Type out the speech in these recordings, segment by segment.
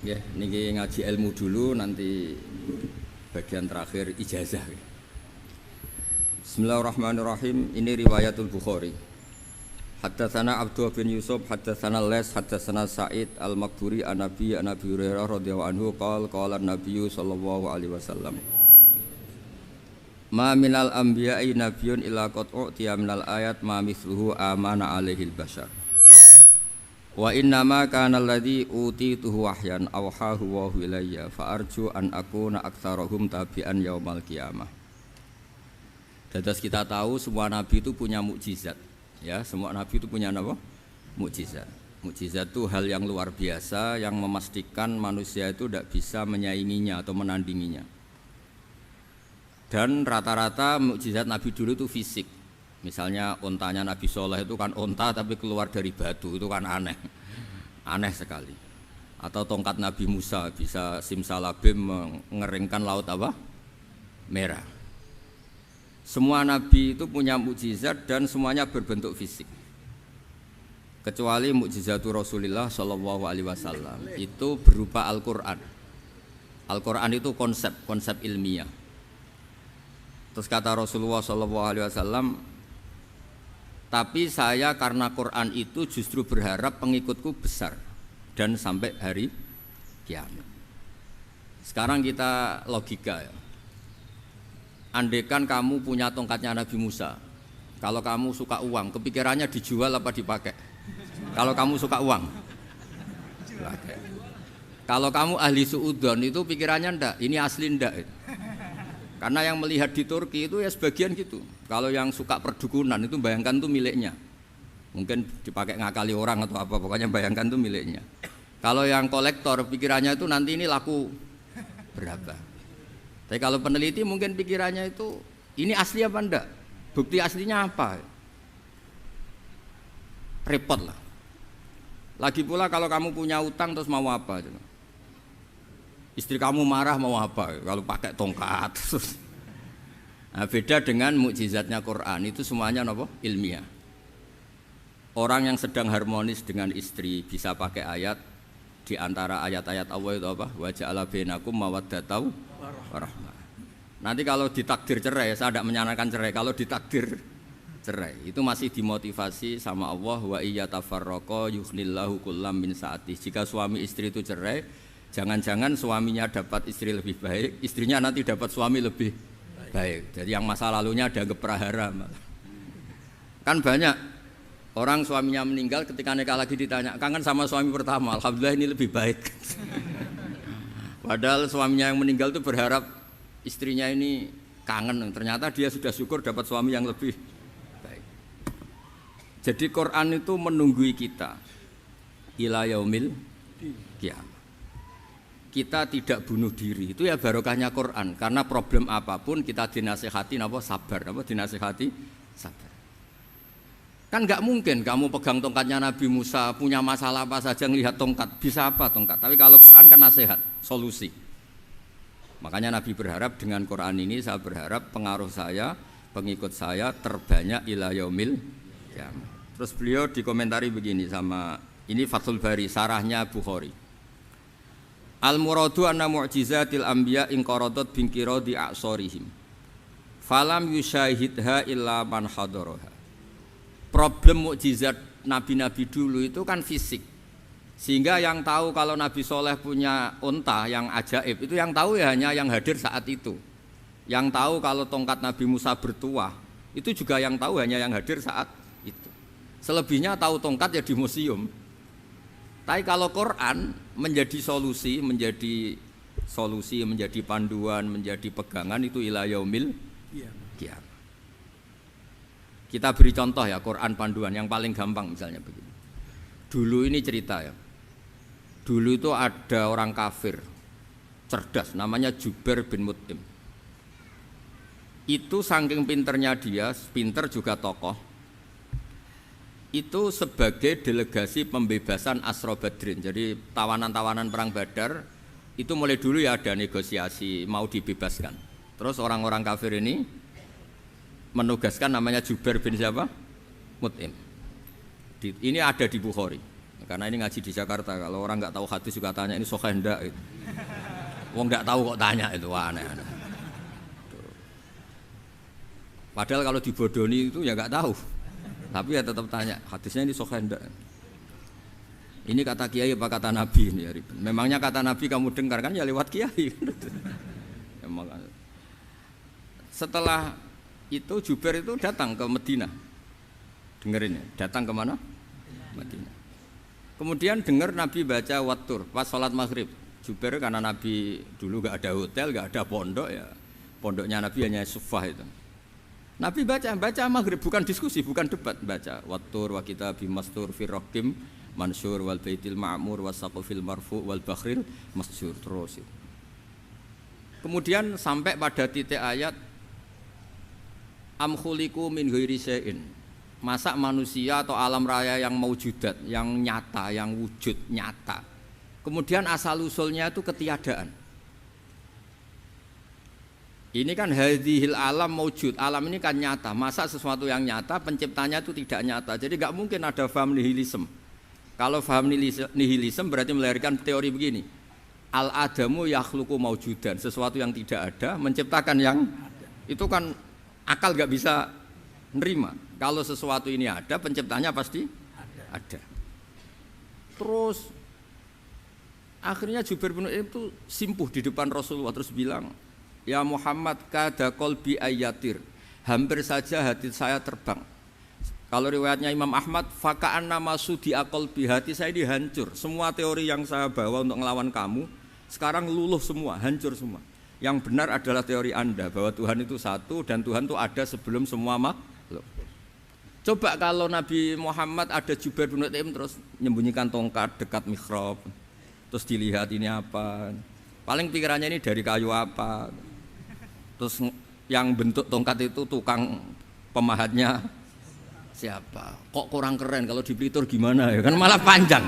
Ya, niki ngaji ilmu dulu, nanti bagian terakhir ijazah. Bismillahirrahmanirrahim. Ini riwayatul Bukhari. Haddatsana Abdullah bin Yusuf, haddatsana Les, haddatsana Sa'id al-Maqburi an Nabi Hurairah radhiyallahu anhu qala an-nabiy sallallahu alaihi wasallam. Ma minal anbiya'i nabiyyun illa qad u'tiya minal ayat ma mithluhu amana alaihil bashar. Wa innama kana alladhi utituhu wahyan awhahu wa ilayya fa arju an akuna aktsarahum tabi'an yaumal qiyamah. Dados kita tahu semua nabi itu punya mukjizat. Ya, semua nabi itu punya apa? Mukjizat. Mukjizat itu hal yang luar biasa yang memastikan manusia itu tidak bisa menyainginya atau menandinginya. Dan rata-rata mukjizat nabi dulu itu fisik. Misalnya ontanya Nabi Soleh itu kan onta tapi keluar dari batu, itu kan aneh, aneh sekali. Atau tongkat Nabi Musa bisa simsalabim mengeringkan laut apa? Merah. Semua Nabi itu punya mukjizat dan semuanya berbentuk fisik. Kecuali mukjizatul Rasulullah Shallallahu Alaihi Wasallam itu berupa Al-Quran. Al-Quran itu konsep ilmiah. Terus kata Rasulullah Shallallahu Alaihi Wasallam, tapi saya karena Quran itu justru berharap pengikutku besar dan sampai hari kiamat. Sekarang kita logika ya. Andaikan kamu punya tongkatnya Nabi Musa, kalau kamu suka uang, kepikirannya dijual apa dipakai? Kalau kamu suka uang, dipakai. Kalau kamu ahli suudon itu pikirannya ndak, ini asli ndak. Karena yang melihat di Turki itu ya sebagian gitu. Kalau yang suka perdukunan itu bayangkan itu miliknya. Mungkin dipakai ngakali orang atau apa, pokoknya bayangkan itu miliknya. Kalau yang kolektor pikirannya itu nanti ini laku berapa. Tapi kalau peneliti mungkin pikirannya itu ini asli apa enggak? Bukti aslinya apa? Repot lah. Lagi pula kalau kamu punya utang terus mau apa? Istri kamu marah mau apa? Kalau pakai tongkat. Nah, beda dengan mukjizatnya Quran itu semuanya apa? Ilmiah. Orang yang sedang harmonis dengan istri bisa pakai ayat di antara ayat-ayat Allah itu apa? Wa ja'ala bainakum mawaddatan warahmah. Nanti kalau ditakdir cerai, saya tidak menyarankan cerai. Kalau ditakdir cerai, itu masih dimotivasi sama Allah wa iyyatafarraqa yughnillahu kullam min sa'ati. Jika suami istri itu cerai, jangan-jangan suaminya dapat istri lebih baik, istrinya nanti dapat suami lebih baik. Jadi yang masa lalunya dianggap prahara. Kan banyak orang suaminya meninggal ketika nikah lagi ditanya, kangen sama suami pertama, alhamdulillah ini lebih baik. Padahal suaminya yang meninggal itu berharap istrinya ini kangen, ternyata dia sudah syukur dapat suami yang lebih baik. Jadi Quran itu menunggui kita ila yaumil qiyamah. Kita tidak bunuh diri, itu ya barokahnya Quran. Karena problem apapun kita dinasihati apa sabar, apa dinasihati sabar. Kan nggak mungkin kamu pegang tongkatnya Nabi Musa punya masalah apa saja ngelihat tongkat, bisa apa tongkat. Tapi kalau Quran kan nasihat, solusi. Makanya Nabi berharap dengan Quran ini, saya berharap pengaruh saya, pengikut saya terbanyak ila yaumil qiyamah. Terus beliau dikomentari begini sama ini Fathul Bari, sarahnya Bukhari. Al-muradu anna mu'jizatil anbiya inqaradat binqiradi a'sorihim falam yusyahidha illa man hadaraha. Problem mukjizat nabi-nabi dulu itu kan fisik, sehingga yang tahu kalau Nabi Soleh punya unta yang ajaib itu yang tahu ya hanya yang hadir saat itu. Yang tahu kalau tongkat Nabi Musa bertuah itu juga yang tahu hanya yang hadir saat itu. Selebihnya tahu tongkat ya di museum. Tapi kalau Quran menjadi solusi, menjadi panduan, menjadi pegangan itu ila yaumil qiyamah. Kita beri contoh ya Quran panduan yang paling gampang misalnya begini. Dulu ini cerita ya. Dulu itu ada orang kafir cerdas namanya Jubair bin Mut'im. Itu saking pinternya dia, pinter juga tokoh. Itu sebagai delegasi pembebasan Asra Badrin. Jadi tawanan-tawanan perang Badar itu mulai dulu ya ada negosiasi mau dibebaskan. Terus orang-orang kafir ini menugaskan namanya Jubair bin siapa? Mut'im. Ini ada di Bukhari. Karena ini ngaji di Jakarta, kalau orang nggak tahu hadis juga tanya ini sahih ndak gitu. Wong nggak tahu kok tanya itu aneh-aneh. Padahal kalau dibodoni itu ya nggak tahu. Tapi ya tetap tanya, hadisnya ini sahih ndak. Ini kata kiai apa kata nabi ini ya ribet. Memangnya kata nabi kamu dengar kan ya lewat kiai. Emang. Setelah itu Jubair itu datang ke Madinah. Dengerin ya, datang ke mana? Madinah. Kemudian dengar Nabi baca Wattur pas sholat maghrib. Jubair karena Nabi dulu gak ada hotel, gak ada pondok ya. Pondoknya Nabi hanya sufah itu. Nabi baca maghrib, bukan diskusi, bukan debat, baca Wattur wa kitabi mastur firrokim mansur wal baitil ma'mur wasaqufil marfu wal bakhril masjur terus itu. Kemudian sampai pada titik ayat am khuliqu min ghairi syai'in. Masa manusia atau alam raya yang maujudat, yang nyata, yang wujud nyata. Kemudian asal usulnya itu ketiadaan. Ini kan hadhil alam maujud, alam ini kan nyata. Masa sesuatu yang nyata penciptanya itu tidak nyata. Jadi enggak mungkin ada faham nihilisme. Kalau faham nihilisme berarti melahirkan teori begini. Al-adamu yakhluqu maujudan, sesuatu yang tidak ada menciptakan yang itu kan akal gak bisa nerima. Kalau sesuatu ini ada, penciptanya pasti ada. Terus akhirnya Jubair bin Mut'im itu simpuh di depan Rasulullah terus bilang, "Ya Muhammad, kada qalbi ayatir." Hampir saja hati saya terbang. Kalau riwayatnya Imam Ahmad, faka'anna masudi aqalbi, hati saya dihancur. Semua teori yang saya bawa untuk ngelawan kamu sekarang luluh semua, hancur semua. Yang benar adalah teori Anda bahwa Tuhan itu satu dan Tuhan itu ada sebelum semua makhluk. Coba kalau Nabi Muhammad ada Jubair bin Mut'im terus menyembunyikan tongkat dekat mihrab. Terus dilihat ini apa? Paling pikirannya ini dari kayu apa? Terus yang bentuk tongkat itu tukang pemahatnya siapa? Kok kurang keren, kalau di Blitar gimana ya? Kan malah panjang.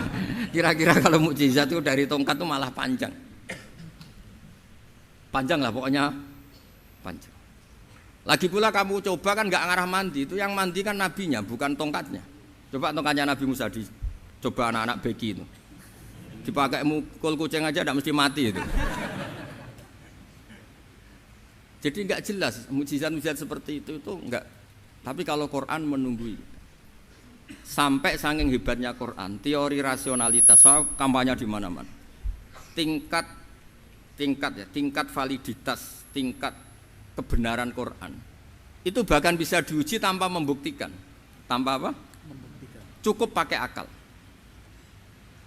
Kira-kira kalau mukjizat itu dari tongkat itu malah panjang. Panjang lah pokoknya, panjang. Lagi pula kamu coba kan nggak ngarah mandi, itu yang mandi kan nabinya bukan tongkatnya. Coba tongkatnya Nabi Musa coba anak-anak beki itu, dipakai mukul kucing aja tidak mesti mati itu. Jadi nggak jelas mukjizat-mukjizat seperti itu nggak. Tapi kalau Quran menunggui, sampai saking hebatnya Quran, teori rasionalitas, soal kampanye di mana-mana, tingkat validitas, tingkat kebenaran Quran, itu bahkan bisa diuji tanpa membuktikan, tanpa apa? Membuktikan. Cukup pakai akal.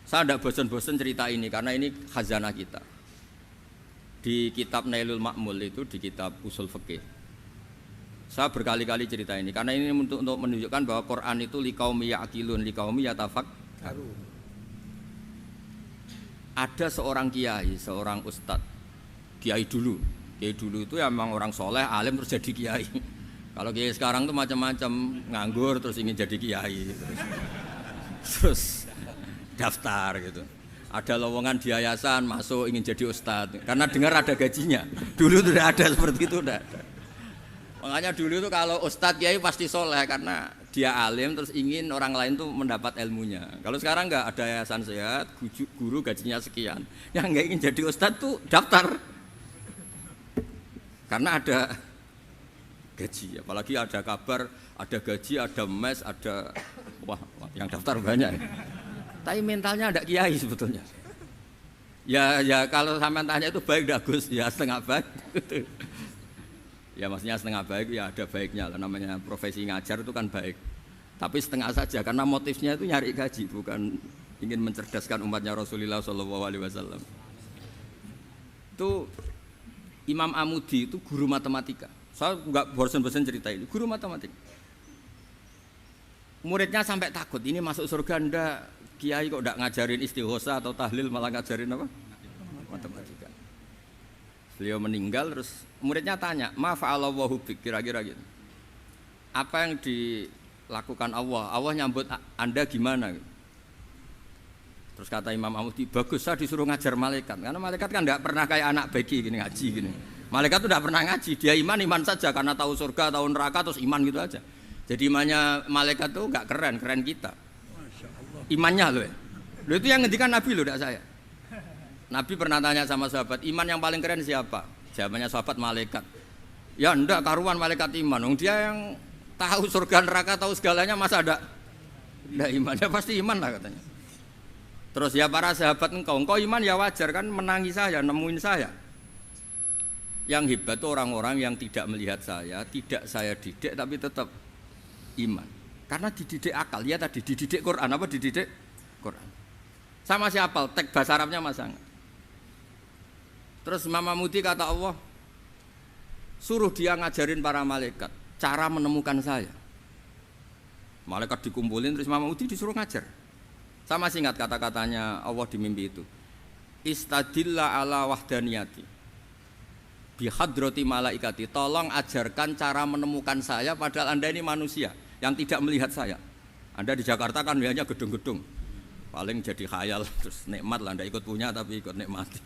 Saya tidak bosan-bosan cerita ini karena ini khazanah kita. Di kitab Nailul Ma'mul itu, di kitab Usul Fiqih. Saya berkali-kali cerita ini karena ini untuk menunjukkan bahwa Quran itu liqaumi ya'qilun, liqaumi yatafakkarun. Ada seorang kiai, seorang ustadz, kiai dulu itu ya memang orang soleh, alim terus jadi kiai. Kalau kiai sekarang tuh macam-macam, nganggur terus ingin jadi kiai, terus daftar gitu. Ada lowongan di yayasan masuk ingin jadi ustadz karena dengar ada gajinya. Dulu tuh tidak ada seperti itu, tidak ada. Makanya dulu itu kalau ustadz kiai pasti soleh karena dia alim terus ingin orang lain tuh mendapat ilmunya. Kalau sekarang nggak ada yayasan sehat, guru gajinya sekian. Yang nggak ingin jadi ustadz tuh daftar karena ada gaji. Apalagi ada kabar, ada gaji, ada mes, ada wah yang daftar banyak. Tapi mentalnya ada kiai sebetulnya. Ya kalau sampean tanya itu baik dah Gus, ya setengah baik. Ya maksudnya setengah baik ya ada baiknya lah, namanya profesi ngajar itu kan baik. Tapi setengah saja karena motifnya itu nyari gaji, bukan ingin mencerdaskan umatnya Rasulullah SAW. Itu Imam Amudi itu guru matematika. Saya nggak bosan-bosan cerita ini, guru matematika. Muridnya sampai takut, ini masuk surga ndak? Kiai kok ndak ngajarin istighosa atau tahlil malah ngajarin apa? Matematika. Beliau meninggal terus muridnya tanya, "Ma fa'alallahu bik?" Kira-kira gitu. Apa yang dilakukan Allah? Allah nyambut Anda gimana? Terus kata Imam Amudi, "Bagus, saya disuruh ngajar malaikat." Karena malaikat kan enggak pernah kayak anak beki gini ngaji gini. Malaikat itu enggak pernah ngaji, dia iman saja karena tahu surga, tahu neraka terus iman gitu aja. Jadi imannya malaikat itu enggak keren kita. Imannya loh ya. Loh itu yang ngendikan Nabi loh, tidak saya. Nabi pernah tanya sama sahabat, iman yang paling keren siapa? Jawabannya sahabat malaikat. Ya ndak karuan malaikat iman. Dia yang tahu surga neraka, tahu segalanya, masa ada ndak iman? Ya pasti iman lah katanya. Terus ya para sahabat engkau iman ya wajar kan menangi saya, nemuin saya. Yang hebat itu orang-orang yang tidak melihat saya, tidak saya didik tapi tetap iman. Karena dididik akal, ya tadi dididik Quran, apa dididik Quran. Sama siapa? Teks bahasa Arabnya masang. Terus Imam Mahmudi kata Allah, suruh dia ngajarin para malaikat cara menemukan saya. Malaikat dikumpulin, terus Imam Mahmudi disuruh ngajar. Sama singkat kata-katanya Allah di mimpi itu. Istadilla ala wahdaniyati bihadrati malaikati. Tolong ajarkan cara menemukan saya padahal Anda ini manusia yang tidak melihat saya. Anda di Jakarta kan hanya gedung-gedung. Paling jadi khayal, terus nikmat lah, ndak ikut punya tapi ikut nikmati.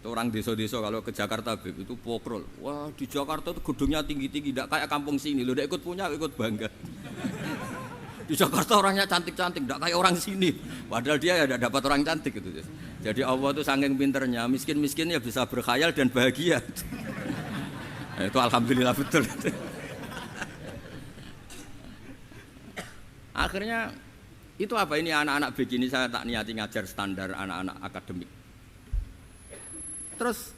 Itu orang desa-desa kalau ke Jakarta itu pokrol. Wah di Jakarta itu gedungnya tinggi-tinggi, ndak kayak kampung sini. Lo ndak ikut punya, ikut bangga. Di Jakarta orangnya cantik-cantik, ndak kayak orang sini. Padahal dia ya dapat orang cantik gitu. Jadi Allah itu saking pinternya, miskin-miskin ya bisa berkhayal dan bahagia. Nah, itu alhamdulillah betul. Akhirnya itu apa ini anak-anak begini saya tak niati ngajar standar anak-anak akademik. Terus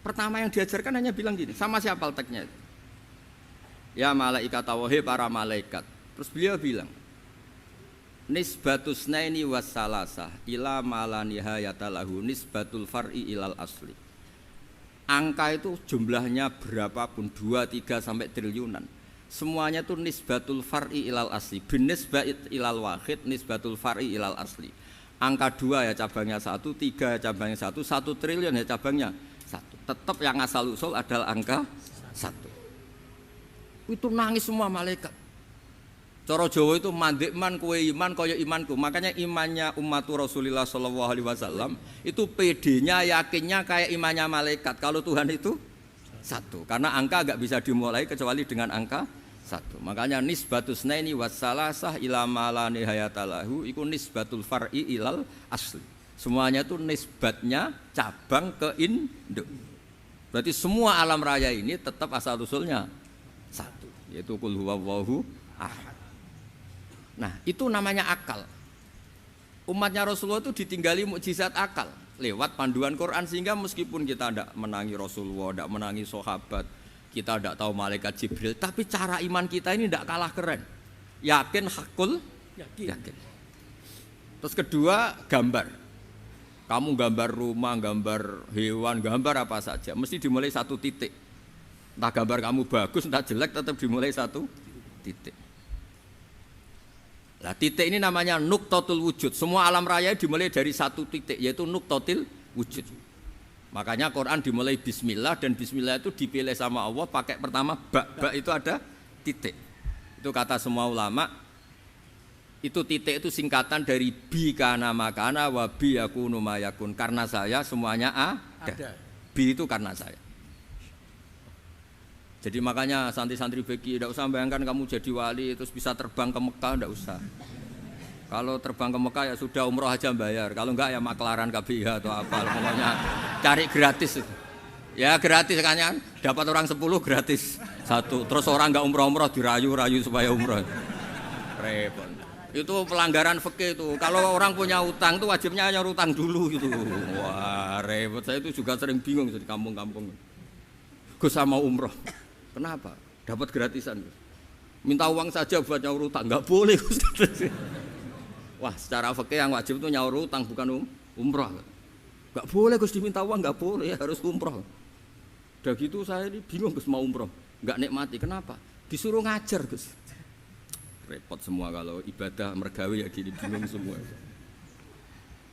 pertama yang diajarkan hanya bilang gini, sama siapa teknya? Ya malaikat wahi para malaikat. Terus beliau bilang, nisbatus naini wassalasah ila malanihayata lahu nisbatul far'i ilal asli. Angka itu jumlahnya berapapun 2, 3 sampai triliunan. Semuanya itu nisbatul far'i ilal asli. Binisbah ilal wahid nisbatul far'i ilal asli. Angka 2 ya cabangnya 1, 3 ya cabangnya 1, 1 triliun ya cabangnya 1. Tetap yang asal usul adalah angka 1. Itu nangis semua malaikat. Cara Jawa itu mandekman kowe iman kaya imanku. Makanya imannya ummatu Rasulullah sallallahu alaihi wasallam itu PD-nya yakinnya kayak imannya malaikat. Kalau Tuhan itu 1. Karena angka enggak bisa dimulai kecuali dengan angka 1. Makanya nisbatus naini wassalasah ila malani hayatalahu iku nisbatul far'i ilal asli. Semuanya itu nisbatnya cabang ke induk. Berarti semua alam raya ini tetap asal usulnya 1, yaitu qul huwallahu ahad. Nah, itu namanya akal. Umatnya Rasulullah itu ditinggali mukjizat akal lewat panduan Quran sehingga meskipun kita tidak menangi Rasulullah, tidak menangi sahabat, kita tidak tahu malaikat Jibril, tapi cara iman kita ini tidak kalah keren. Yakin hakul yakin. Terus kedua, gambar. Kamu gambar rumah, gambar hewan, gambar apa saja, mesti dimulai 1 titik. Entah gambar kamu bagus, entah jelek, tetap dimulai 1 titik. Nah, titik ini namanya nuqtatul wujud. Semua alam raya dimulai dari 1 titik, yaitu nuqtatil wujud. Makanya Quran dimulai bismillah, dan bismillah itu dipilih sama Allah pakai pertama ba itu ada titik. Itu kata semua ulama. Itu titik itu singkatan dari bi kana makana wa bi yakunu mayakun. Karena saya semuanya ada. Bi itu karena saya. Jadi makanya santri-santri beki tidak usah bayangkan kamu jadi wali terus bisa terbang ke Mekah, tidak usah. Kalau terbang ke Mekah ya sudah umroh aja bayar. Kalau enggak ya maklaran KBH atau apa. Pokoknya cari gratis itu. Ya gratis kan, dapat orang 10 gratis 1. Terus orang enggak umroh-umroh dirayu-rayu supaya umroh. Repot. Itu pelanggaran fikih itu. Kalau orang punya utang itu wajibnya hanya utang dulu gitu. Wah repot. Saya itu juga sering bingung di kampung-kampung. Gus sama umroh. Kenapa? Dapat gratisan. Minta uang saja buat nyaur utang, enggak boleh Gus. Wah, secara fikih yang wajib itu nyaur utang bukan umroh. Enggak boleh Gus diminta uang, enggak boleh, harus umroh. Udah gitu saya ini bingung Gus mau umroh, enggak nikmati. Kenapa? Disuruh ngajar Gus. Repot semua kalau ibadah mergawe ya gini bingung semua.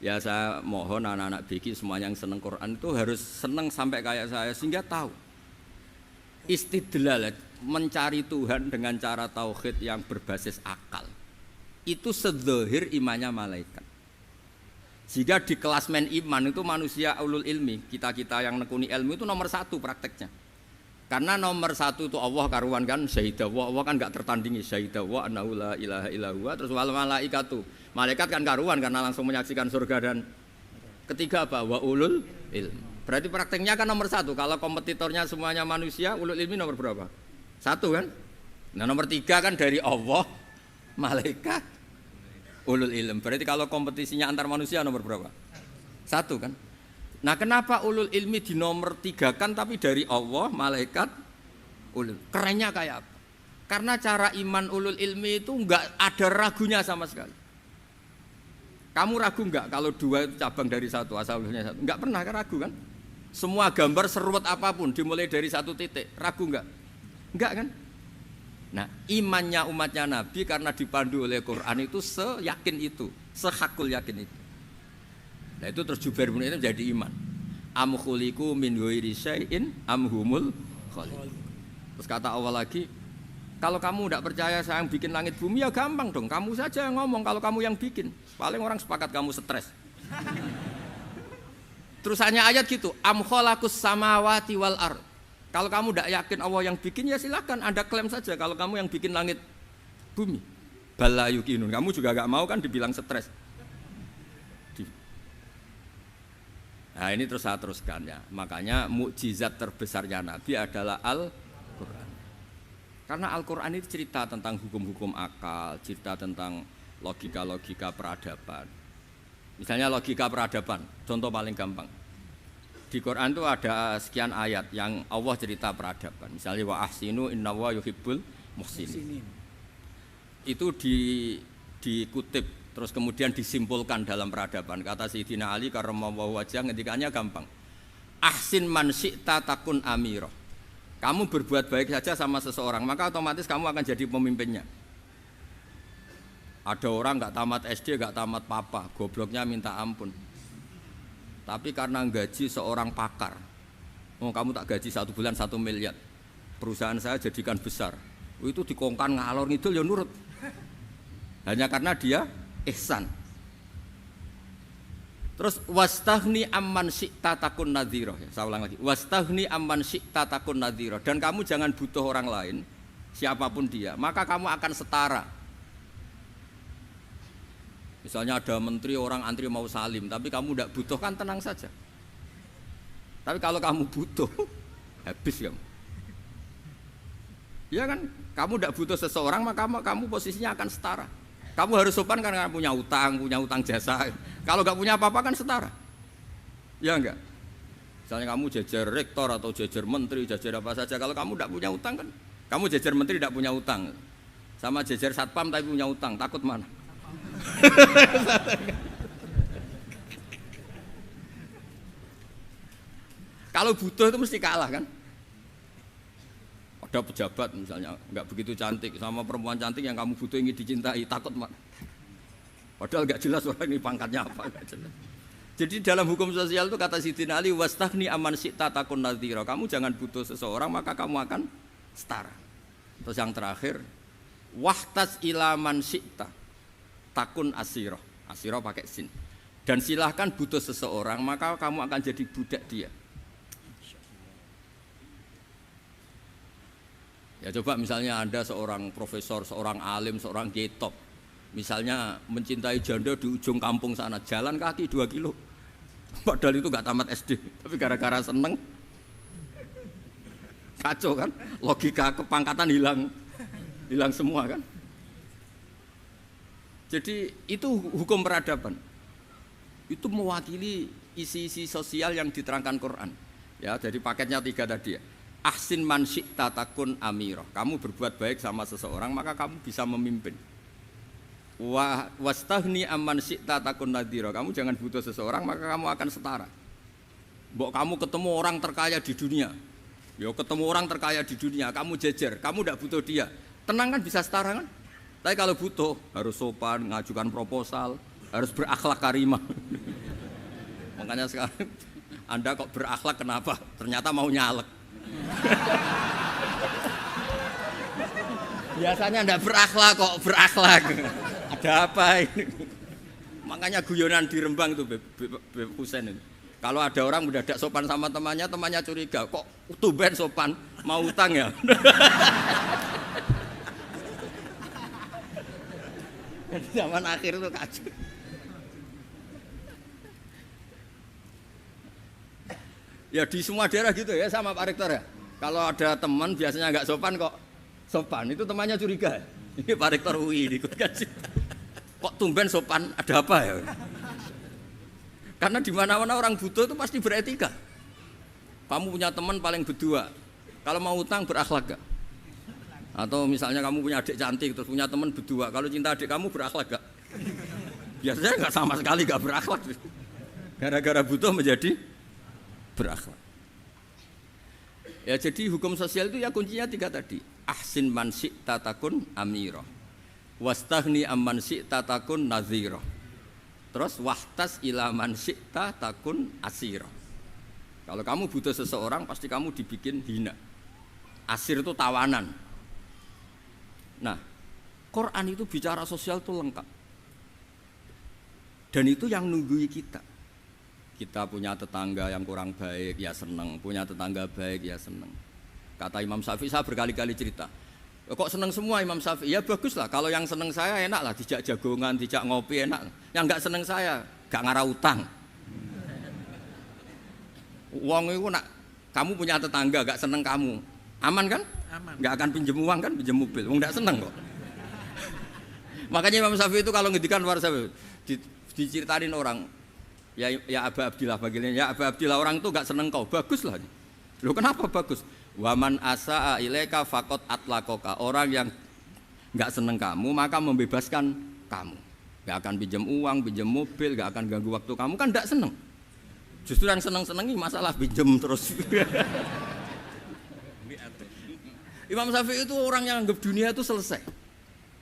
Ya saya mohon anak-anak BK semuanya yang seneng Quran itu harus seneng sampai kayak saya sehingga tahu. Istidlal mencari Tuhan dengan cara tauhid yang berbasis akal itu sedzahir imannya malaikat. Jika di kelas men iman itu manusia ulul ilmi, kita yang nekuni ilmu itu nomor 1 prakteknya. Karena nomor satu itu Allah karuan kan syahidah wa, Allah kan enggak tertandingi syahidah wa annahu la ilaha illa huwa. Terus wal malaikatu, malaikat kan karuan karena langsung menyaksikan surga. Dan ketiga apa? Wa ulul ilm. Berarti prakteknya kan nomor satu. Kalau kompetitornya semuanya manusia, ulul ilmi nomor berapa? Satu kan? Nah nomor tiga kan dari Allah, malaikat, ulul ilm. Berarti kalau kompetisinya antar manusia nomor berapa? Satu kan? Nah kenapa ulul ilmi di nomor tiga kan tapi dari Allah, malaikat, ulul. Kerennya kayak apa? Karena cara iman ulul ilmi itu enggak ada ragunya sama sekali. Kamu ragu enggak kalau dua itu cabang dari satu, asal-usulnya satu? Enggak pernah kan ragu kan? Semua gambar seruat apapun dimulai dari satu titik, ragu enggak? Enggak kan? Nah imannya umatnya Nabi karena dipandu oleh Quran itu seyakin itu, sehakul yakin itu. Nah itu terus Jubair bin Mut'im jadi iman. Am khuliqu min ghairi syai'in am humul khaliq. Terus kata Allah lagi, kalau kamu tidak percaya saya yang bikin langit bumi ya gampang dong. Kamu saja yang ngomong kalau kamu yang bikin. Paling orang sepakat kamu stres. Terus hanya ayat gitu, am khalaqus samawati wal ard. Kalau kamu tidak yakin Allah yang bikin ya silakan Anda klaim saja kalau kamu yang bikin langit bumi. Bala yuqinun. Kamu juga enggak mau kan dibilang stres. Nah ini terus saya teruskan ya. Makanya mukjizat terbesarnya Nabi adalah Al-Quran. Karena Al-Quran itu cerita tentang hukum-hukum akal, cerita tentang logika-logika peradaban. Misalnya logika peradaban, contoh paling gampang. Di Quran itu ada sekian ayat yang Allah cerita peradaban. Misalnya wa ahsinu innallaha yuhibbul muhsinin. Itu dikutip terus kemudian disimpulkan dalam peradaban. Kata Sayyidina Ali karramallahu wajhah ngendikannya gampang. Ahsin man syi'ta takun amirah. Kamu berbuat baik saja sama seseorang, maka otomatis kamu akan jadi pemimpinnya. Ada orang enggak tamat SD, enggak tamat papa, gobloknya minta ampun. Tapi karena gaji seorang pakar. Oh, kamu tak gaji 1 bulan 1 miliar. Perusahaan saya jadikan besar. Itu dikongkan ngalor ngidul ya nurut. Hanya karena dia ihsan. Terus wastaghni amman syi'ta takun nadhira. Saya ulang lagi. Wastaghni amman syi'ta takun nadhira. Dan kamu jangan butuh orang lain, siapapun dia, maka kamu akan setara. Misalnya ada menteri orang antri mau salim, tapi kamu tidak butuh kan tenang saja. Tapi kalau kamu butuh, habis kamu. Ya kan? Kamu tidak butuh seseorang, maka kamu posisinya akan setara. Kamu harus sopan karena punya utang jasa. Kalau nggak punya apa-apa kan setara. Ya enggak? Misalnya kamu jajar rektor atau jajar menteri, jajar apa saja. Kalau kamu tidak punya utang kan, kamu jajar menteri tidak punya utang. Sama jajar satpam tapi punya utang, takut mana? Kalau butuh itu mesti kalah kan? Ada pejabat misalnya nggak begitu cantik sama perempuan cantik yang kamu butuh ingin dicintai, takut mak. Padahal nggak jelas orang ini pangkatnya apa, nggak jelas. Jadi dalam hukum sosial itu kata Sayyidina Ali wastaghni amman syi'ta takun nadhira. Kamu jangan butuh seseorang maka kamu akan setara. Terus yang terakhir wahtas ila man syi'ta takun asirah. Asirah pakai sin. Dan silahkan butuh seseorang maka kamu akan jadi budak dia. Ya coba misalnya Anda seorang profesor, seorang alim, seorang kiai top. Misalnya mencintai janda di ujung kampung sana, jalan kaki 2 kilo. Padahal itu gak tamat SD, tapi gara-gara seneng kacau kan, logika kepangkatan hilang semua kan. Jadi itu hukum peradaban. Itu mewakili isi-isi sosial yang diterangkan Quran. Ya, jadi paketnya 3 tadi ya. Ahsin man syi'ta takun amirah. Kamu berbuat baik sama seseorang maka kamu bisa memimpin. Wastaghni amman syi'ta takun nadhira. Kamu jangan butuh seseorang maka kamu akan setara. Mbok kamu ketemu orang terkaya di dunia. Ya ketemu orang terkaya di dunia, kamu jejer, kamu tidak butuh dia. Tenang kan bisa setara kan? Tapi kalau butuh harus sopan, ngajukan proposal, harus berakhlak karimah. Makanya sekarang Anda kok berakhlak kenapa? Ternyata mau nyalek. Biasanya ndak berakhlak kok berakhlak. Ada apa ini? Makanya guyonan di Rembang itu Beb Husain itu. Kalau ada orang mendadak sopan sama temannya, temannya curiga, kok tumben sopan, mau utang ya? Zaman akhir itu kacau. Ya di semua daerah gitu ya sama Pak Rektor ya. Kalau ada teman biasanya nggak sopan kok sopan, itu temannya curiga. Ini Pak Rektor UI ikut kaji. Kok tumben sopan, ada apa ya? Karena di mana-mana orang butuh itu pasti beretika. Kamu punya teman paling berdua, kalau mau utang berakhlak gak? Atau misalnya kamu punya adik cantik terus punya teman berdua, kalau cinta adik kamu berakhlak gak? Biasanya nggak sama sekali nggak berakhlak. Gara-gara butuh menjadi berakhlak. Ya jadi hukum sosial itu ya kuncinya 3 tadi. Ahsin man syi'ta takun amira. Wastaghni amman syi'ta takun nadhira. Terus wahtas ila man syi'ta takun asira. Kalau kamu butuh seseorang pasti kamu dibikin hina. Asir itu tawanan. Nah, Quran itu bicara sosial itu lengkap. Dan itu yang nunggui kita. Kita punya tetangga yang kurang baik, ya seneng. Punya tetangga baik, ya seneng. Kata Imam Syafi'i, saya berkali-kali cerita. Kok seneng semua Imam Syafi'i? Ya bagus lah, kalau yang seneng saya enak lah. Dijak jagongan, dijak ngopi enak. Yang enggak seneng saya, gak ngarah utang. Uang itu nak, kamu punya tetangga gak seneng kamu. Aman kan? Aman. Gak akan pinjem uang kan, pinjem mobil. Uang gak seneng kok. Makanya Imam Syafi'i itu kalau ngedikan luar Syafi'i, diceritain orang, ya Aba Abdillah bagiannya, ya Aba Abdillah orang itu gak seneng kau, bagus lah. Loh kenapa bagus? Waman asa'a ilaika faqad atlaqaka. Orang yang gak seneng kamu maka membebaskan kamu. Gak akan pinjam uang, pinjam mobil, gak akan ganggu waktu kamu, kan gak seneng. Justru yang seneng-senengi masalah pinjam terus. Imam Syafi'i itu orang yang anggap dunia itu selesai.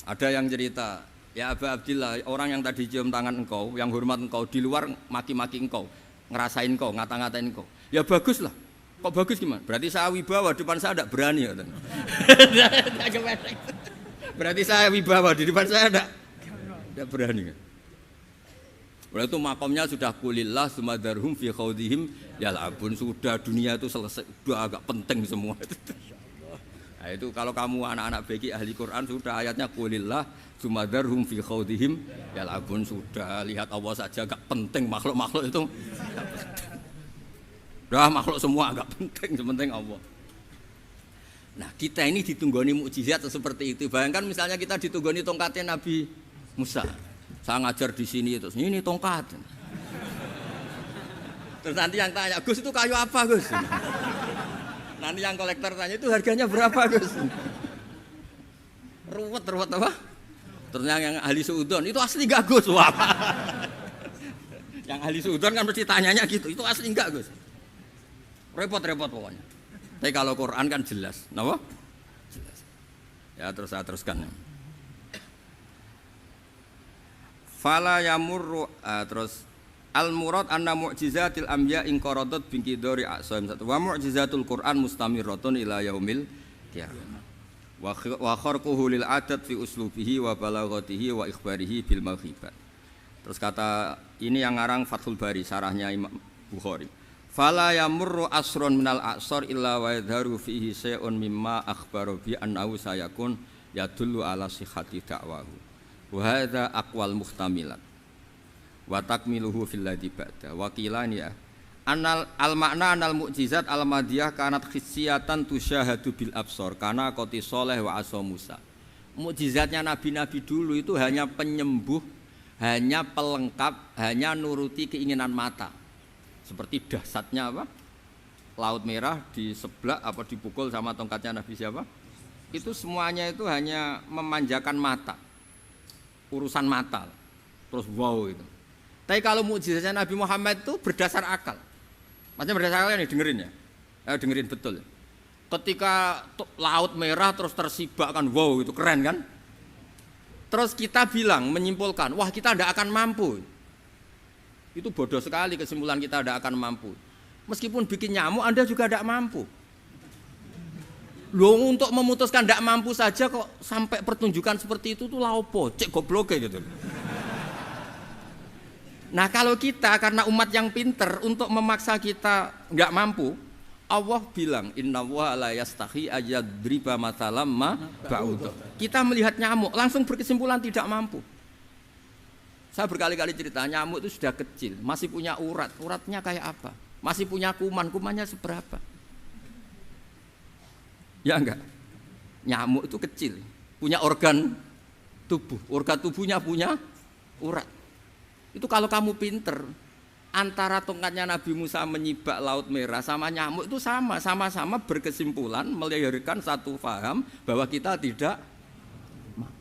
Ada yang cerita, ya Aba Abdillah, orang yang tadi cium tangan engkau, yang hormat engkau, di luar maki-maki engkau, ngerasain engkau, ngata-ngatain engkau. Ya bagus lah. Kok bagus gimana? Berarti saya wibawa, depan saya tidak berani. Berarti saya wibawa, di depan saya tidak berani. Berarti itu makomnya sudah kulillah sumadarhum fi khawdihim yal'abun. Sudah dunia itu selesai, sudah agak penting semua. Nah itu kalau kamu anak-anak beki ahli Quran sudah ayatnya kulillah sumadarhum fi khawdihim yal'abun. Sudah lihat Allah saja agak penting, makhluk-makhluk itu agak penting. Dah makhluk semua agak penting, sepenting Allah. Nah kita ini ditunggoni mukjizat seperti itu. Bayangkan misalnya kita ditunggoni tongkatnya Nabi Musa. Saya ngajar di sini terus ini tongkat. Terus nanti yang tanya, Gus itu kayu apa Gus? Nanti yang kolektor tanya itu harganya berapa Gus? Ruwet apa? Terus yang ahli suudon itu asli enggak Gus? Wah. Yang ahli suudon kan mesti tanyanya gitu, itu asli enggak Gus? Repot-repot pokoknya. Tapi kalau Quran kan jelas, kenapa? Jelas. Ya terus saya teruskan. Fala yamurru terus al murad anna mu'jizatil anbiya in qaradat binqidori aqsam satu wa mu'jizatul Quran mustamirratun ila yaumil qiyamah. Wa kharquhu lil adat fi uslubihi wa balaghatihi wa ikhbarihi bil maghibat. Terus kata ini yang ngarang Fathul Bari sarahnya Imam Bukhari. Fala yamurru asrun minal aqsar illa wa yadharu fihi syai'un mimma akhbara bi annahu sayakun yadullu ala sihhati da'wahu. Wa hadza aqwal muhtamilat. Wa takmiluhu fil ladzi ba'da. Wa qilani ya. Anal al makna anal mukjizat al madiyah kanat khissiyatan tusyahadu bil absar kana qati sholeh wa asa Musa. Mukjizatnya nabi-nabi dulu itu hanya penyembuh, hanya pelengkap, hanya nuruti keinginan mata. Seperti dahsyatnya apa? Laut Merah di sebelah apa dipukul sama tongkatnya Nabi siapa? Itu semuanya itu hanya memanjakan mata. Urusan mata. Terus wow itu. Tapi kalau mukjizatnya Nabi Muhammad itu berdasar akal. Maksudnya berdasar akal nih dengerin ya. Dengerin betul. Ketika Laut Merah terus tersibak kan wow itu keren kan? Terus kita bilang menyimpulkan, wah kita tidak akan mampu. Itu bodoh sekali kesimpulan kita tidak akan mampu. Meskipun bikin nyamuk Anda juga tidak mampu. Loh untuk memutuskan tidak mampu saja kok sampai pertunjukan seperti itu tuh laopo, cek goblok gitu. Nah kalau kita karena umat yang pinter untuk memaksa kita nggak mampu, Allah bilang innallaha la yastahi ayadriba mathalam ma ba'udah. Kita melihat nyamuk langsung berkesimpulan tidak mampu. Saya berkali-kali cerita nyamuk itu sudah kecil, masih punya urat, uratnya kayak apa? Masih punya kuman, kumannya seberapa? Ya enggak? Nyamuk itu kecil, punya organ tubuhnya punya urat. Itu kalau kamu pinter, antara tongkatnya Nabi Musa menyibak Laut Merah sama nyamuk itu sama-sama berkesimpulan melahirkan satu faham bahwa kita tidak mampu.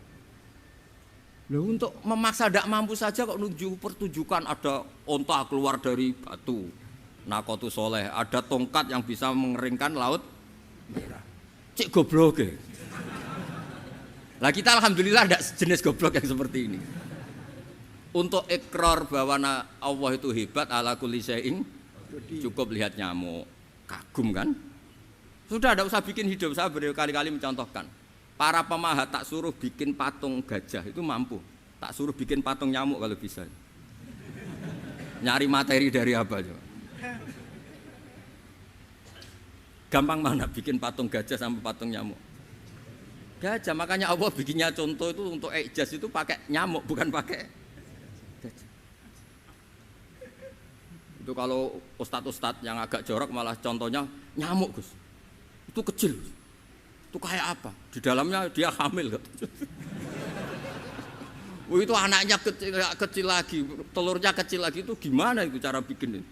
Loh, untuk memaksa tidak mampu saja kok nunjuk pertunjukan ada onta keluar dari batu, Nakotu Soleh, ada tongkat yang bisa mengeringkan Laut Merah. Cik goblok ya. Lah kita alhamdulillah ada jenis goblok yang seperti ini. Untuk ikrar bahwa Allah itu hebat ala kulli syai'in, cukup lihat nyamuk, kagum kan? Sudah tidak usah bikin hidup. Saya berkali-kali mencontohkan. Para pemahat tak suruh bikin patung gajah itu mampu. Tak suruh bikin patung nyamuk kalau bisa. Nyari materi dari apa coba? Gampang mana bikin patung gajah sampai patung nyamuk? Gajah, makanya Allah bikinnya contoh itu untuk ijaz itu pakai nyamuk bukan pakai. Itu kalau ustadz-ustadz yang agak jorok malah contohnya nyamuk Gus. Itu kecil. Itu kayak apa? Di dalamnya dia hamil. Itu anaknya kecil lagi, telurnya kecil lagi, itu gimana itu cara bikin ini?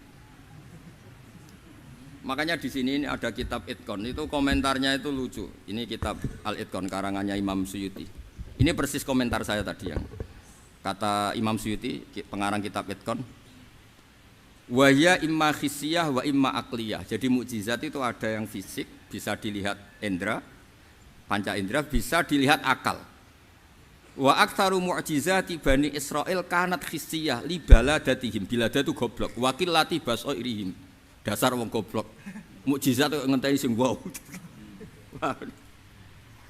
Makanya di sini ini ada kitab Itqon, itu komentarnya itu lucu. Ini kitab Al-Itqon karangannya Imam Suyuti. Ini persis komentar saya tadi yang kata Imam Suyuti, pengarang kitab Itqon. Wahya imma khissiyah wa imma akliyah. Jadi mukjizat itu ada yang fisik, bisa dilihat indra, panca indra, bisa dilihat akal. Wa aktsaru mu'jizati Bani Israil kanat khissiyah li baladatihim. Bilada itu goblok, wakillati basairihim. Dasar wong goblok. Mukjizat kok ngenteni sing wow.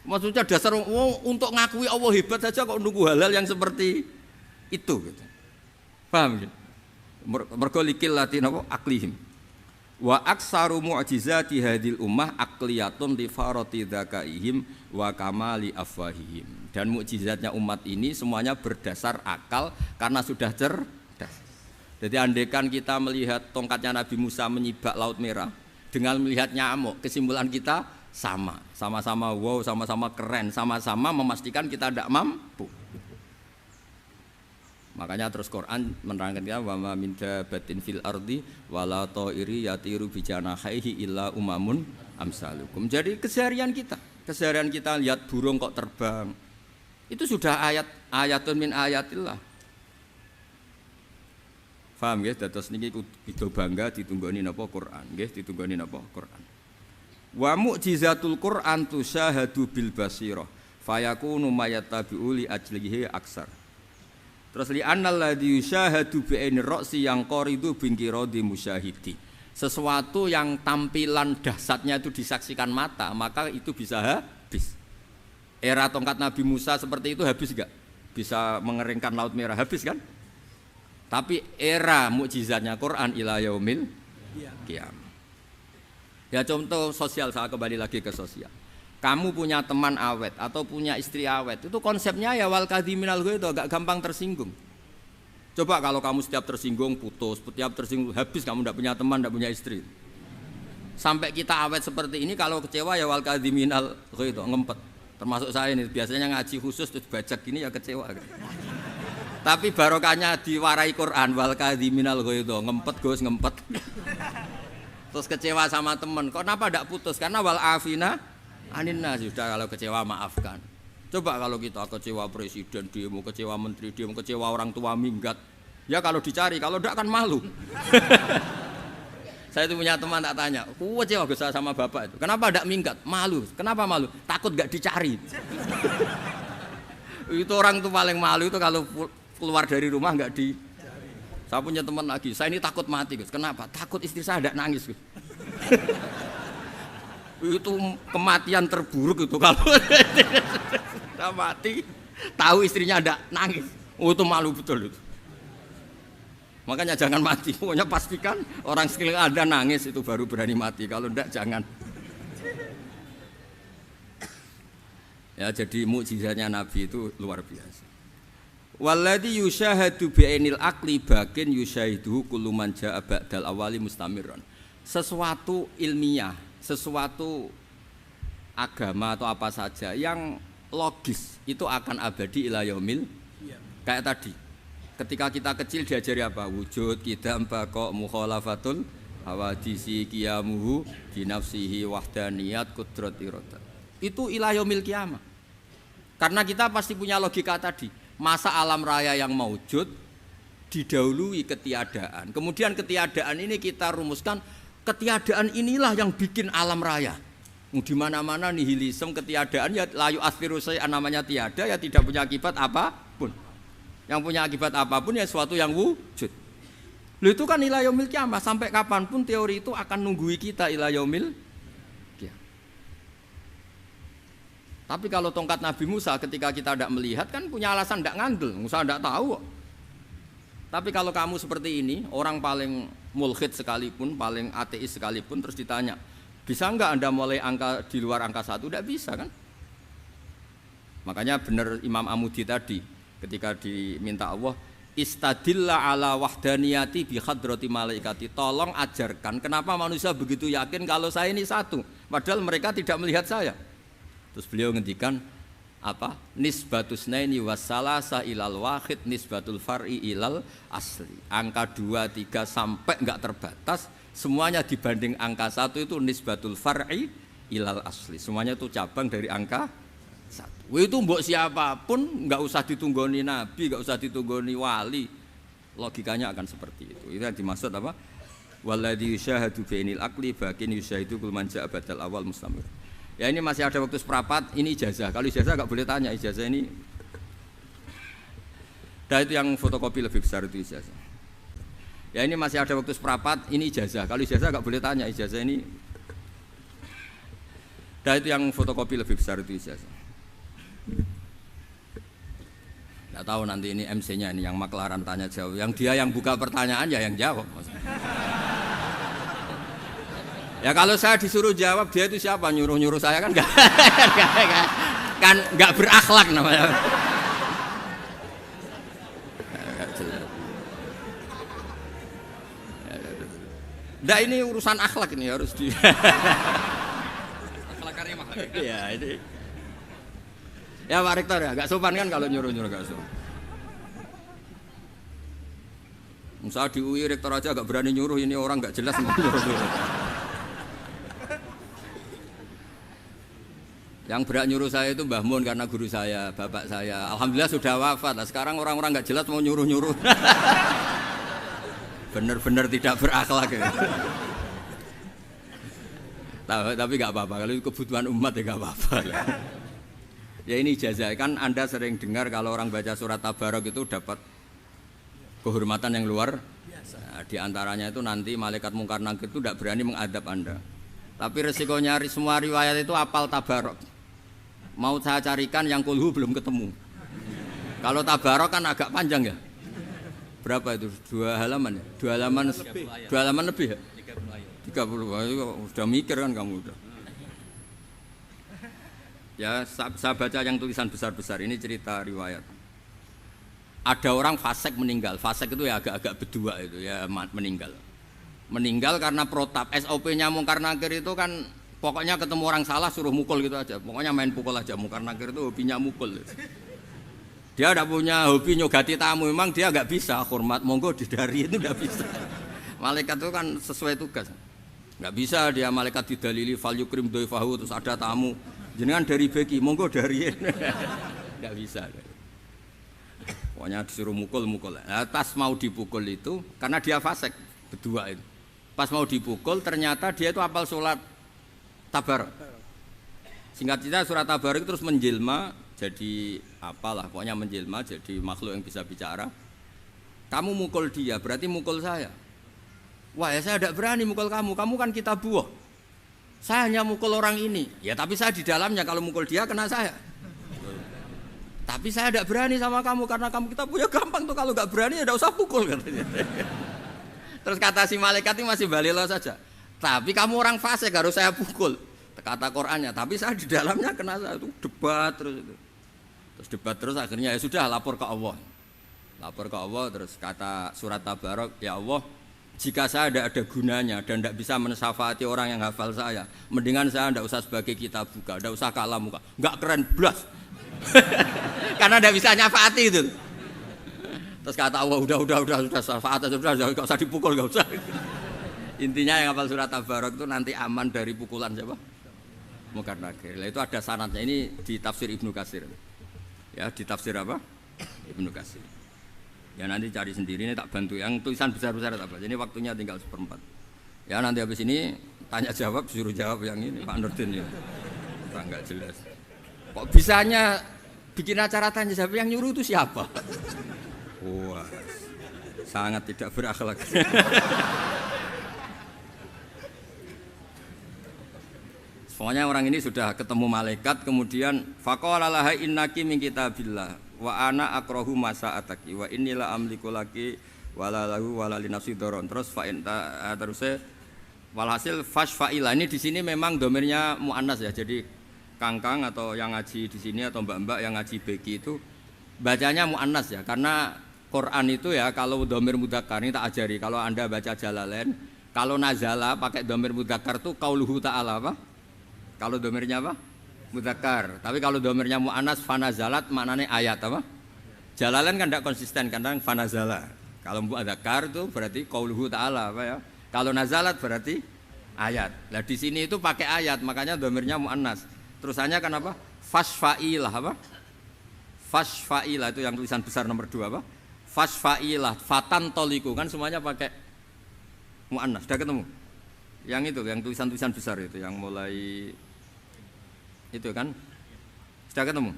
Maksudnya dasar wong untuk ngakui Allah hebat saja kok nunggu hal-hal yang seperti itu gitu. Paham gitu? Mergo likil latin apa aklihim wa aksaru mu'jizati hadil ummah akliyatun li farati dzakaihim wa kamali afwahihim. Dan mukjizatnya umat ini semuanya berdasar akal karena sudah cerdas. Jadi andaikan kita melihat tongkatnya Nabi Musa menyibak Laut Merah dengan melihat nyamuk, kesimpulan kita sama-sama wow, sama-sama keren, sama-sama memastikan kita tidak mampu. Makanya terus Quran menerangkan kita wa ma min dabatin fil ardi wala ta'iri yatiru bi janahihi illa umamun amsalukum. Jadi keseharian kita lihat burung kok terbang. Itu sudah ayatun min ayatillah. Paham nggih? Dados niki kudu bangga ditunggoni napa Quran, nggih ditunggoni napa Quran. Wa mu'jizatul Quran tusyahadu bil basirah fayakunu mayatabi'u li ajlihi aksar. Terus li annal ladzi yusyahadu bi ainir ra'si yang qaridu bingkiradi musyahidi. Sesuatu yang tampilan dahsyatnya itu disaksikan mata, maka itu bisa habis. Era tongkat Nabi Musa seperti itu habis enggak? Bisa mengeringkan Laut Merah, habis kan? Tapi era mukjizatnya Quran ila yaumil qiyamah. Ya contoh sosial, saya kembali lagi ke sosial. Kamu punya teman awet atau punya istri awet, itu konsepnya ya wal kadhiminal ghaidh, agak gampang tersinggung. Coba kalau kamu setiap tersinggung putus, setiap tersinggung habis, kamu tidak punya teman, tidak punya istri. Sampai kita awet seperti ini, kalau kecewa ya wal kadhiminal ghaidh, ngempet. Termasuk saya ini biasanya ngaji khusus terus bajak gini ya kecewa. Tapi barokahnya diwarai Quran wal kadhiminal ghaidh, ngempet Gus, ngempet. Terus kecewa sama teman, kenapa tidak putus? Karena wal afina aninna, sudah kalau kecewa maafkan. Coba kalau kita kecewa presiden demo, kecewa menteri demo, kecewa orang tua minggat, ya kalau dicari, kalau tidak kan malu. Saya itu punya teman tak tanya, kecewa Gus sama bapak itu, kenapa tidak minggat? Malu. Kenapa malu? Takut gak dicari. Itu orang tuh paling malu itu kalau keluar dari rumah nggak di. Saya punya teman lagi, saya ini takut mati Gus. Kenapa? Takut istri saya tidak nangis Gus. Itu kematian terburuk itu kalau sudah mati tahu istrinya ada nangis, itu malu betul itu. Makanya jangan mati. Pokoknya pastikan orang sekeliling Anda nangis itu baru berani mati. Kalau enggak jangan. Ya, jadi mukjizatnya Nabi itu luar biasa. Walladzi yusyahadu bi'ainil aqli bakin yusyahiduhu kullu man jaa ba'dal awali mustamirran. Sesuatu ilmiah, sesuatu agama atau apa saja yang logis itu akan abadi ila yaumil. Kayak tadi. Ketika kita kecil diajari apa? Wujud, qidam, baqa, mukhalafatul hawadisi, qiyamuhu, binafsihi, wahdaniyat, qudrat, iradah. Itu ila yaumil qiyamah. Karena kita pasti punya logika tadi. Masa alam raya yang maujud didahului ketiadaan. Kemudian ketiadaan ini kita rumuskan, ketiadaan inilah yang bikin alam raya. Di mana-mana nihilisme, ketiadaan ya layu asfiru say'an, namanya tiada ya tidak punya akibat apapun. Yang punya akibat apapun ya sesuatu yang wujud. Loh itu kan ila yaumil qiyamah, sampai kapanpun teori itu akan nunggui kita ila yaumil qiyamah. Tapi kalau tongkat Nabi Musa ketika kita tidak melihat kan punya alasan tidak ngandel, Musa tidak tahu. Tapi kalau kamu seperti ini, orang paling mulhid sekalipun, paling ateis sekalipun, terus ditanya, bisa enggak Anda mulai angka di luar angka 1? Tidak bisa kan? Makanya benar Imam Amudi tadi, ketika diminta Allah, istadilla ala wahdaniyati bi hadrati malaikati, tolong ajarkan kenapa manusia begitu yakin kalau saya ini satu padahal mereka tidak melihat saya. Terus beliau ngendikan apa? Nisbatus naini wassalasa ilal wahid nisbatul far'i ilal asli. Angka 2, 3 sampai enggak terbatas, semuanya dibanding angka 1 itu nisbatul far'i ilal asli. Semuanya itu cabang dari angka 1. Itu mbok siapapun enggak usah ditunggoni nabi, enggak usah ditunggoni wali. Logikanya akan seperti itu. Itu yang dimaksud apa? Walladzi yusyahadu bainil aqli bakin yusyahidu kul man ja'a badal awal mustamir. Ya ini masih ada waktu seperempat, ini ijazah. Kalau ijazah enggak boleh tanya, ijazah ini. Dan itu yang fotokopi lebih besar itu ijazah. Ya ini masih ada waktu seperempat, ini ijazah. Kalau ijazah enggak boleh tanya, ijazah ini. Dan itu yang fotokopi lebih besar itu ijazah. Nggak tahu nanti ini MC-nya ini yang maklaran tanya jawab. Yang dia yang buka pertanyaan ya yang jawab. Ya kalau saya disuruh jawab, dia itu siapa? Nyuruh-nyuruh saya kan enggak. Kan enggak berakhlak namanya. Nah ini urusan akhlak ini harus di. Akhlak karimah. Ya ini. Ya Pak Rektor ya, gak sopan kan kalau nyuruh-nyuruh gak sopan. Misalnya di UI Rektor aja gak berani nyuruh, ini orang gak jelas nyuruh-nyuruh. Yang berat nyuruh saya itu Mbah Mun karena guru saya, bapak saya. Alhamdulillah sudah wafat. Nah, sekarang orang-orang gak jelas mau nyuruh-nyuruh. Bener-bener tidak berakhlak ya. Tapi gak apa-apa, kalau itu kebutuhan umat ya gak apa-apa. Ya ini ijazah, kan Anda sering dengar kalau orang baca surat Tabarok itu dapat kehormatan yang luar biasa. Nah, di antaranya itu nanti malaikat mungkar nakir itu tidak berani mengadab Anda. Tapi resikonya semua riwayat itu apal Tabarok. Mau saya carikan yang kulhu belum ketemu. Kalau Tabarok kan agak panjang ya. Berapa itu? 2 halaman ya? 2 halaman lebih. 2 halaman lebih ya? 30 ayat. Sudah mikir kan kamu udah. Ya, saya baca yang tulisan besar-besar ini cerita riwayat. Ada orang fasik meninggal. Fasik itu ya agak-agak berdua itu ya meninggal. Meninggal karena protap. SOP-nya mungkar nakir itu kan pokoknya ketemu orang salah suruh mukul gitu aja. Pokoknya main pukul aja. Mungkar nakir itu hobinya mukul. Dia tidak punya hobi nyogati tamu. Memang dia nggak bisa hormat. Monggo didari itu nggak bisa. Malaikat itu kan sesuai tugas. Nggak bisa dia malaikat didalili fal yukrim doifahu terus ada tamu. Jenengan dari beki, monggo dari nggak bisa. Pokoknya disuruh mukul. Nah, pas mau dipukul itu, karena dia fasik berdua itu. Pas mau dipukul, ternyata dia itu hafal sholat Tabarok. Singkat cerita surat Tabarok terus menjelma jadi apalah, pokoknya menjelma jadi makhluk yang bisa bicara. Kamu mukul dia, berarti mukul saya. Wah ya saya tidak berani mukul kamu kan kita buah. Saya hanya mukul orang ini, ya tapi saya di dalamnya kalau mukul dia kena saya. Tapi saya tidak berani sama kamu karena kamu kita punya gampang tuh kalau nggak berani ya tidak usah pukul katanya. Terus kata si malaikat ini masih balilo saja. Tapi kamu orang fasik harus saya pukul. Kata Qur'annya. Tapi saya di dalamnya kena saya itu debat terus itu. Terus debat terus akhirnya ya sudah lapor ke Allah. Lapor ke Allah terus kata surat Tabarok, ya Allah, jika saya tidak ada gunanya dan tidak bisa mensyafaati orang yang hafal saya, mendingan saya tidak usah sebagai kitab buka, tidak usah kalah muka, nggak keren blas, karena tidak bisa nyafaati itu. Terus kata Allah, sudah syafaat, sudah nggak usah dipukul, nggak usah. Intinya yang hafal surat Tabarok itu nanti aman dari pukulan siapa? Munkar Nakir. Itu ada sanadnya, ini di tafsir Ibnu Katsir. Ya, di tafsir apa? Ibnu Katsir. Ya nanti cari sendiri, ini tak bantu yang tulisan besar-besar apa. Jadi waktunya tinggal 1/4. Ya nanti habis ini tanya jawab, suruh jawab yang ini Pak Nurdin ya. Enggak jelas. Kok bisanya bikin acara tanya jawab yang nyuruh itu siapa? Wah, sangat tidak berakhlak. Pokoknya orang ini sudah ketemu malaikat, kemudian faqala laha innaki min kitabillah wa ana akrahu masa ataki wa inilah amliku laki wala lahu wala li nafsi daron. Terus fa terusnya walhasil fasfaila ini di sini memang domirnya muannas ya. Jadi kangkang atau yang ngaji di sini atau mbak-mbak yang ngaji beki itu bacanya muannas ya. Karena Quran itu ya kalau domir mudzakkar ini tak ajari. Kalau Anda baca Jalalain, kalau nazala pakai domir mudzakkar itu qauluhu ta'ala apa? Kalau domirnya apa? Mudzakkar. Tapi kalau domirnya mu'annas fanazalat maknanya ayat apa? Jalalain kan tidak konsisten kadang fanazala. Kalau mudzakkar itu berarti qauluhu ta'ala apa ya? Kalau nazalat berarti ayat. Nah di sini itu pakai ayat makanya domirnya mu'annas. Terusannya kan apa? Fasfa'ilah apa? Fasfa'ilah itu yang tulisan besar nomor 2 apa? Fasfa'ilah fatan toliku kan semuanya pakai mu'annas. Sudah ketemu? Yang itu yang tulisan-tulisan besar itu yang mulai itu kan sudah ketemu?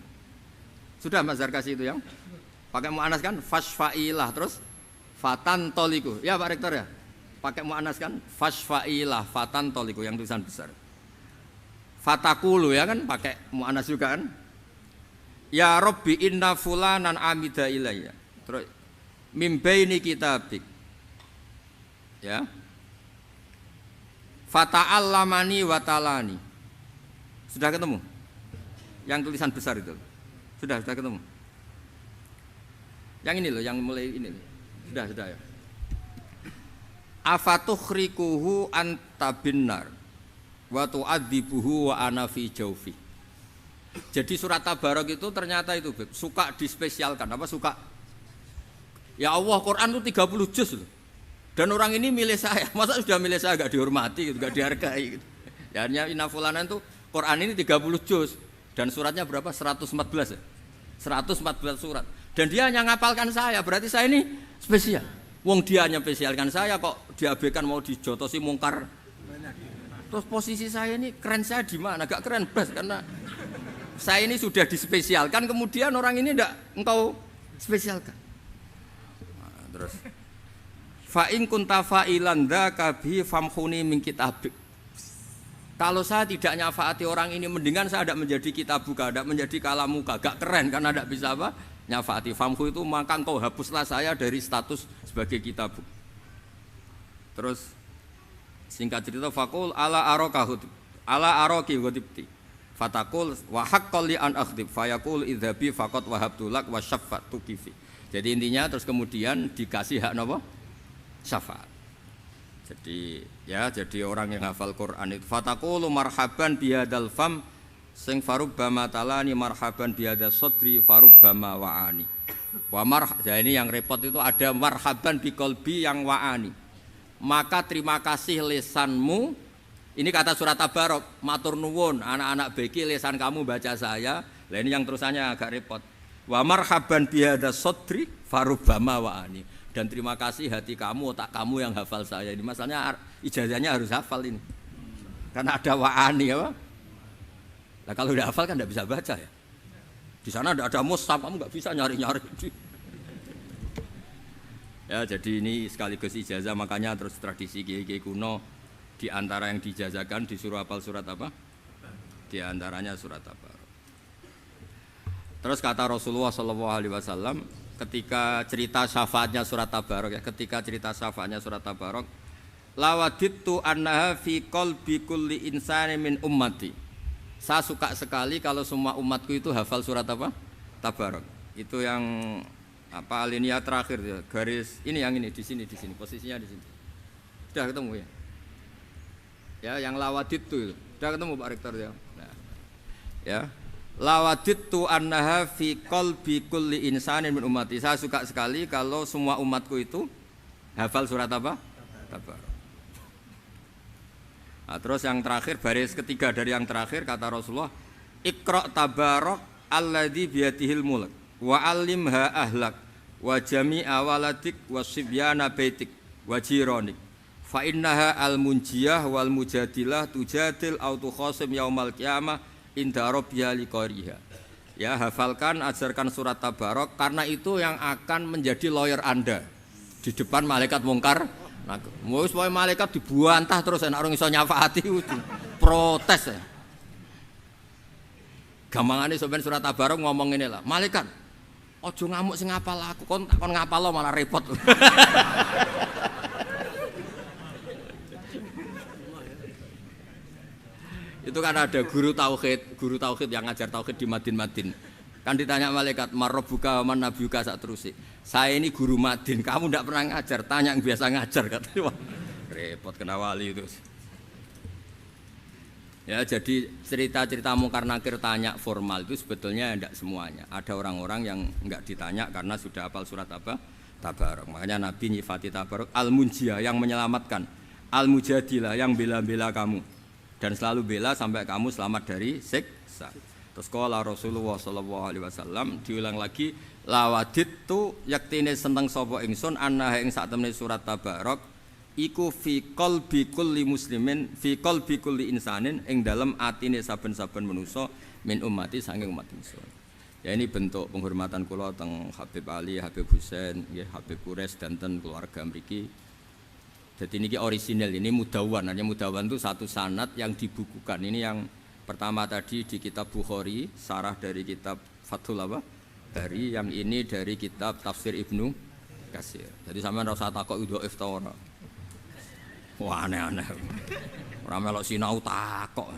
Sudah Mas Zarkasi itu yang pakai mu'anas kan fasfa'ilah terus fatan toliku ya Pak Rektor ya pakai mu'anas kan fasfa'ilah fatan toliku yang tulisan besar fatakulu ya kan pakai mu'anas juga kan ya Rabbi inna fulanan amida ilayya terus mimbaini kitabik ya fata'allamani wa talani. Sudah ketemu? Yang tulisan besar itu. Sudah ketemu. Yang ini loh, yang mulai ini loh. Sudah ya. Afatukhriquhu anta binnar wa tu'adzibuhu wa ana fi jawfi. Jadi surat Tabarok itu ternyata itu suka dispesialkan. Apa suka? Ya Allah, Quran itu 30 juz loh. Dan orang ini milih saya, masa sudah milih saya gak dihormati, gak dihargai gitu. Ya hanya inna fulanan itu Quran ini 30 juz dan suratnya berapa? 114 ya? 114 surat. Dan dia hanya ngapalkan saya, berarti saya ini spesial. Wong dia hanya spesialkan saya kok diabaikan mau dijotosi mungkar. Terus posisi saya ini keren saya di mana? Gak keren bas karena saya ini sudah dispesialkan kemudian orang ini enggak engkau spesialkan. Nah, terus fa in kunta fa'ilan dzaka bi famkhuni min kitabik. Kalau saya tidak nyafaati orang ini mendingan saya tidak menjadi kitabuka, tidak menjadi kalamuka, gak keren karena tidak bisa apa? Nyafaati famhu itu maka engkau hapuslah saya dari status sebagai kitabuk. Terus singkat cerita faqul ala arakahu ala araki ghadibti. Fatakul wa haqqal li an akhdib fayaqul idzabi faqat wahabtu lak wa syaffa'tu kifi. Jadi intinya terus kemudian dikasih hak napa? Syafaat. Jadi orang yang hafal Quran itu fataqulu marhaban bihadzal fam sing farubbama talani marhaban bihadzal sadri farubbama wa'ani. Ini yang repot itu ada marhaban biqalbi yang wa'ani. Maka terima kasih lisanmu. Ini kata surat Tabarok, matur nuwun anak-anak beki lisan kamu baca saya. Lah ini yang terusannya agak repot. Wa marhaban bihadzal sadri farubbama wa'ani. Dan terima kasih hati kamu, otak kamu yang hafal saya ini. Masalahnya ijazahnya harus hafal ini. Karena ada wa'ani ya. Nah kalau udah hafal kan tidak bisa baca ya. Di sana tidak ada mushaf, kamu nggak bisa nyari-nyari. Ya jadi ini sekaligus ijazah, makanya terus tradisi kiai-kiai kuno di antara yang dijazahkan disuruh hafal surat apa? Di antaranya surat apa? Terus kata Rasulullah sallallahu alaihi wasallam ketika cerita syafaatnya surat Tabarok ya, ketika cerita syafaatnya surat Tabarok, lawadittu annaha fi qalbi kulli insani min ummati. Saya suka sekali kalau semua umatku itu hafal surat apa? Tabarok. Itu yang apa alinea terakhir ya, garis ini yang ini di sini posisinya di sini. Sudah ketemu ya? Ya, yang lawadittu itu. Sudah ketemu Pak Rektor ya? Nah. Ya. Lawadittu annaha fi qalbi kulli insanin min ummati. Saya suka sekali kalau semua umatku itu hafal surat apa? Tabarok. Nah, terus yang terakhir baris ketiga dari yang terakhir kata Rasulullah, Iqra tabarok alladzi biyadihil mulk wa 'allimha ahlak wa jami'a waladik wa sibyana baitik wa jiranik fa innaha al-munjiyah wal mujadilah tujadil au tukhasim yaumal qiyamah inda rabbiha liqariha. Ya, hafalkan, ajarkan surat Tabarok karena itu yang akan menjadi lawyer Anda di depan malaikat mungkar. Nah, mau supaya malaikat dibuantah terus enak orang iso nyafaati protes ya. Gampangane sampeyan surat Tabarok ngomong ngene lah, malaikat ojo ngamuk sing ngapal aku, kon ngapal lo malah repot. Itu kan ada guru tauhid yang ngajar tauhid di Madin. Kan ditanya malaikat, "Marabbuka wa man nabiyuka?" sak terus. Saya ini guru Madin, kamu tidak pernah ngajar, tanya yang biasa ngajar katanya. Wah, repot kena wali itu. Ya, jadi cerita-cerita mungkar nakir tanya formal itu sebetulnya tidak semuanya. Ada orang-orang yang enggak ditanya karena sudah hafal surat apa? Tabarok. Makanya Nabi nyifati Tabarok al-munjiyah yang menyelamatkan, al-mujadilah yang bela-bela kamu. Dan selalu bela sampai kamu selamat dari siksa. Terus qala Rasulullah sallallahu alaihi wasallam diulang lagi, lawadittu yaktine seneng sapa ingsun annaha ing sak temene surat Tabarok iku fi qalbi kulli muslimin fi qalbi kulli insanin ing dalem atine saben-saben manusa min ummati saking umat ingsun. Ya, ini bentuk penghormatan kula teng Habib Ali, Habib Husain, nggih Habib Quraisy dan ten keluarga mriki. Jadi ini orisinal, ini mudawan. Hanya mudawan itu satu sanad yang dibukukan. Ini yang pertama tadi di kitab Bukhari, sarah dari kitab Fathul Bari, yang ini dari kitab Tafsir Ibnu Katsir. Jadi sampean ora usah takok dhaif ta ora. Wah, aneh-aneh. Ora melok sinau takok.